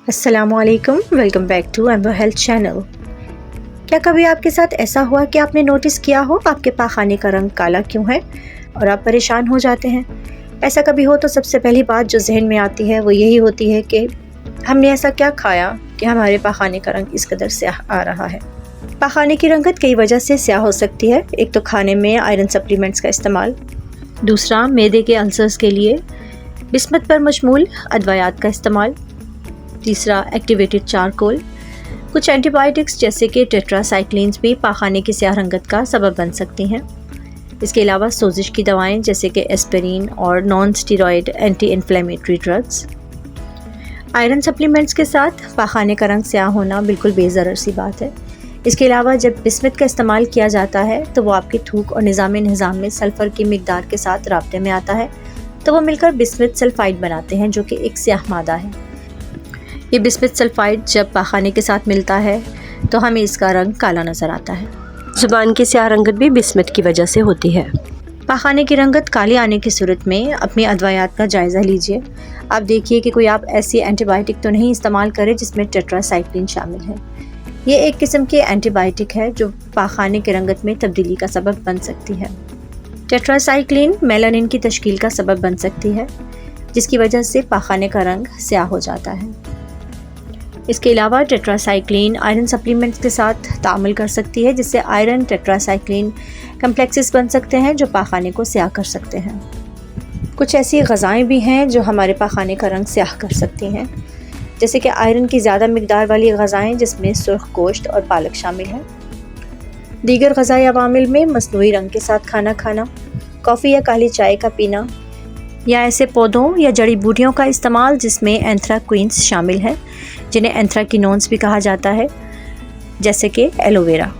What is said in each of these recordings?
अस्सलामुअलैकुम, welcome back to Amber health channel. क्या कभी आपके साथ ऐसा हुआ कि आपने नोटिस किया हो आपके पाखाने का रंग काला क्यों है और आप परेशान हो जाते हैं? ऐसा कभी हो तो सबसे पहली बात जो जहन में आती है वो यही होती है कि हमने ऐसा क्या खाया कि हमारे पाखाने का रंग इस कदर स्याह आ रहा है। पाखाने की रंगत कई वजह से स्याह हो सकती है। एक तो खाने में आयरन सप्लीमेंट्स का इस्तेमाल, दूसरा मैदे के अल्सर्स के लिए बिस्मत पर मशमूल अदवायात का इस्तेमाल, तीसरा एक्टिवेटेड चारकोल। कुछ एंटीबायोटिक्स जैसे कि टेट्रासाइक्लिन्स भी पाखाने की स्याह रंगत का सबब बन सकती हैं। इसके अलावा सोजिश की दवाएं जैसे कि एस्पिरिन और non steroid anti inflammatory drugs. Iron supplements के साथ पाखाने का रंग स्याह होना बिल्कुल बेज़रर सी बात है। इसके अलावा जब बिस्मत का इस्तेमाल किया जाता है तो वो आपके थूक और निज़ाम में सल्फ़र की मिकदार के साथ राब्ते में आता है, तो वो मिलकर बिस्मत सल्फाइड बनाते हैं जो कि एक स्याह मादा है। ये बिस्मत सल्फाइड जब पाखाने के साथ मिलता है तो हमें इसका रंग काला नज़र आता है। ज़ुबान की स्याह रंगत भी बिस्मत की वजह से होती है। पाखाने की रंगत काली आने की सूरत में अपनी अदवायात का जायज़ा लीजिए। आप देखिए कि कोई आप ऐसी एंटीबायोटिक तो नहीं इस्तेमाल करें जिसमें टेट्रासाइक्लिन शामिल है। ये एक किस्म की एंटीबायोटिक है जो पाखाने की रंगत में तब्दीली का सबब बन सकती है। टेट्रासाइक्लिन मेलानिन की तश्कील का सबब बन सकती है जिसकी वजह से पाखाने का रंग स्याह हो जाता है। इसके अलावा टेट्रासाइक्लिन आयरन सप्लीमेंट्स के साथ तामुल कर सकती है जिससे आयरन टेट्रासाइक्लिन कम्प्लेक्सेस बन सकते हैं जो पाखाने को स्याह कर सकते हैं। कुछ ऐसी ग़ज़ाएँ भी हैं जो हमारे पाखाने का रंग स्याह कर सकती हैं, जैसे कि आयरन की ज़्यादा मिकदार वाली ग़ज़ाएँ जिसमें सुर्ख गोश्त और पालक शामिल है। दीगर ग़ज़ाई अवामिल में मसनूई रंग के साथ खाना खाना, कॉफ़ी या काली चाय का पीना, या ऐसे पौधों या जड़ी बूटियों का इस्तेमाल जिसमें एंथ्राक्विन्स शामिल है जिन्हें एंथ्राकिनोन्स भी कहा जाता है, जैसे कि एलोवेरा।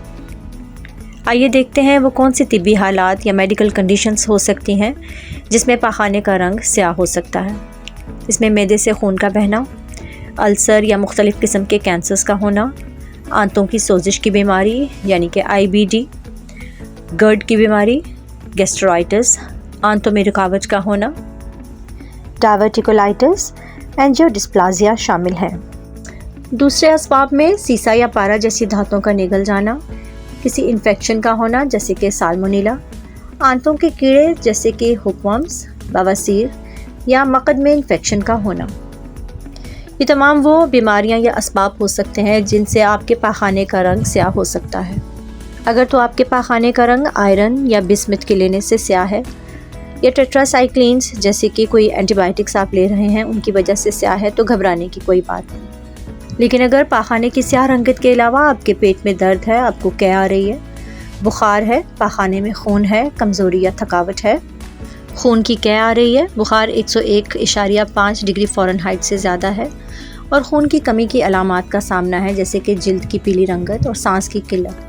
आइए देखते हैं वो कौन सी तिब्बी हालात या मेडिकल कंडीशंस हो सकती हैं जिसमें पाखाने का रंग स्याह हो सकता है। इसमें मैदे से खून का बहना, अल्सर या मुख्तलिफ़ किस्म के कैंसर्स का होना, आंतों की सोजिश की बीमारी यानी कि IBD, गर्ड की बीमारी, गैस्ट्राइटिस, आंतों में रुकावट का होना, डायवर्टिकुलाइटिस, एंजियोडिस्प्लाजिया शामिल है। दूसरे असबाब में सीसा या पारा जैसी धातुओं का निगल जाना, किसी इन्फेक्शन का होना जैसे कि साल्मोनेला, आंतों के कीड़े जैसे कि हुकवर्म्स, बवासीर या मकद में इन्फेक्शन का होना। ये तमाम वो बीमारियां या असबाब हो सकते हैं जिनसे आपके पाखाने का रंग स्याह हो सकता है। अगर तो आपके पाखाने का रंग आयरन या बिस्मत के लेने से स्याह है या टेट्रासाइक्लिन्स जैसे कि कोई एंटीबायोटिक्स आप ले रहे हैं उनकी वजह से स्याह है तो घबराने की कोई बात नहीं। लेकिन अगर पाखाने की स्याह रंगत के अलावा आपके पेट में दर्द है, आपको कै आ रही है, बुखार है, पाखाने में खून है, कमज़ोरी या थकावट है, खून की कै आ रही है, बुखार 101.5 डिग्री फ़ारेनहाइट से ज़्यादा है और खून की कमी की अलामात का सामना है जैसे कि जिल्द की पीली रंगत और सांस की किल्लत,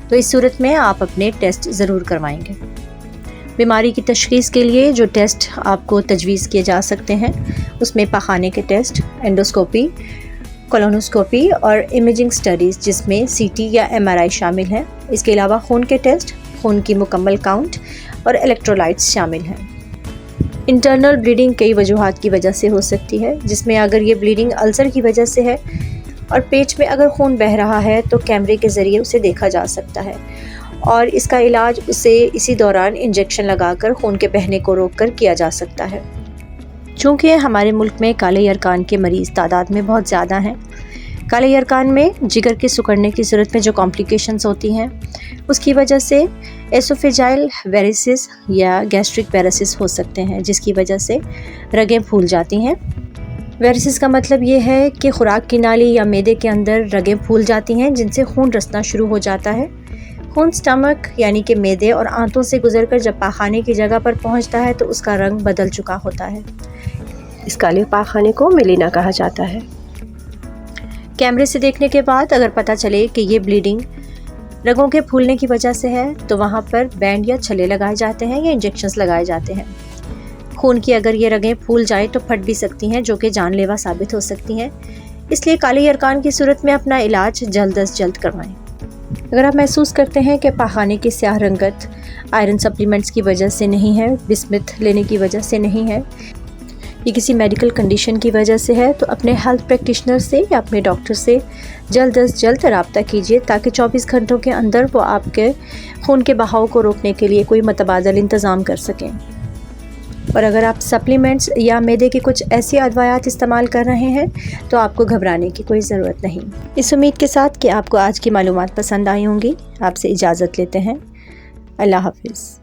तो इस सूरत में आप अपने टेस्ट ज़रूर करवाएंगे। बीमारी की तशख़ीस के लिए जो टेस्ट आपको तजवीज़ किए जा सकते हैं उसमें पाखाने के टेस्ट, एंडोस्कोपी, कोलोनोस्कोपी और इमेजिंग स्टडीज़ जिसमें CT या MRI शामिल हैं। इसके अलावा खून के टेस्ट, खून की मुकम्मल काउंट और इलेक्ट्रोलाइट्स शामिल हैं। इंटरनल ब्लीडिंग कई वजूहात की वजह से हो सकती है, जिसमें अगर ये ब्लीडिंग अल्सर की वजह से है और पेट में अगर खून बह रहा है तो कैमरे के ज़रिए उसे देखा जा सकता है और इसका इलाज उसे इसी दौरान इंजेक्शन लगाकर खून के बहने को रोककर किया जा सकता है। चूँकि हमारे मुल्क में काले यरकान के मरीज़ तादाद में बहुत ज़्यादा हैं, काले यरकान में जिगर के सिकुड़ने की सूरत में जो कॉम्प्लिकेशंस होती हैं उसकी वजह से एसोफेजाइल वेरिसिस या गैस्ट्रिक वेरिसिस हो सकते हैं जिसकी वजह से रगें फूल जाती हैं। वेरिसिस का मतलब ये है कि खुराक की नाली या मैदे के अंदर रगें फूल जाती हैं जिनसे खून रसना शुरू हो जाता है। खून स्टमक यानी कि मैदे और आंतों से गुजरकर जब पाखाने की जगह पर पहुंचता है तो उसका रंग बदल चुका होता है। इस काले पाखाने को मेलिना कहा जाता है। कैमरे से देखने के बाद अगर पता चले कि ये ब्लीडिंग रगों के फूलने की वजह से है तो वहाँ पर बैंड या छल्ले लगाए जाते हैं या इंजेक्शंस लगाए जाते हैं। खून की अगर ये रगें फूल जाए तो फट भी सकती हैं जो कि जानलेवा साबित हो सकती हैं, इसलिए काले यरकान की सूरत में अपना इलाज जल्द अज जल्द करवाएं। अगर आप महसूस करते हैं कि पाखाने की स्याह रंगत आयरन सप्लीमेंट्स की वजह से नहीं है, बिस्मत लेने की वजह से नहीं है ये किसी मेडिकल कंडीशन की वजह से है तो अपने हेल्थ प्रैक्टिशनर से या अपने डॉक्टर से जल्द अज जल्द रब्ता कीजिए ताकि 24 घंटों के अंदर वो आपके खून के बहाव को रोकने के लिए कोई मुतबादल इंतज़ाम कर सकें। और अगर आप सप्लीमेंट्स या मैदे की कुछ ऐसी अदवायात इस्तेमाल कर रहे हैं तो आपको घबराने की कोई ज़रूरत नहीं। इस उम्मीद के साथ कि आपको आज की मालूमात पसंद आई होंगी, आपसे इजाज़त लेते हैं। अल्लाह हाफिज़।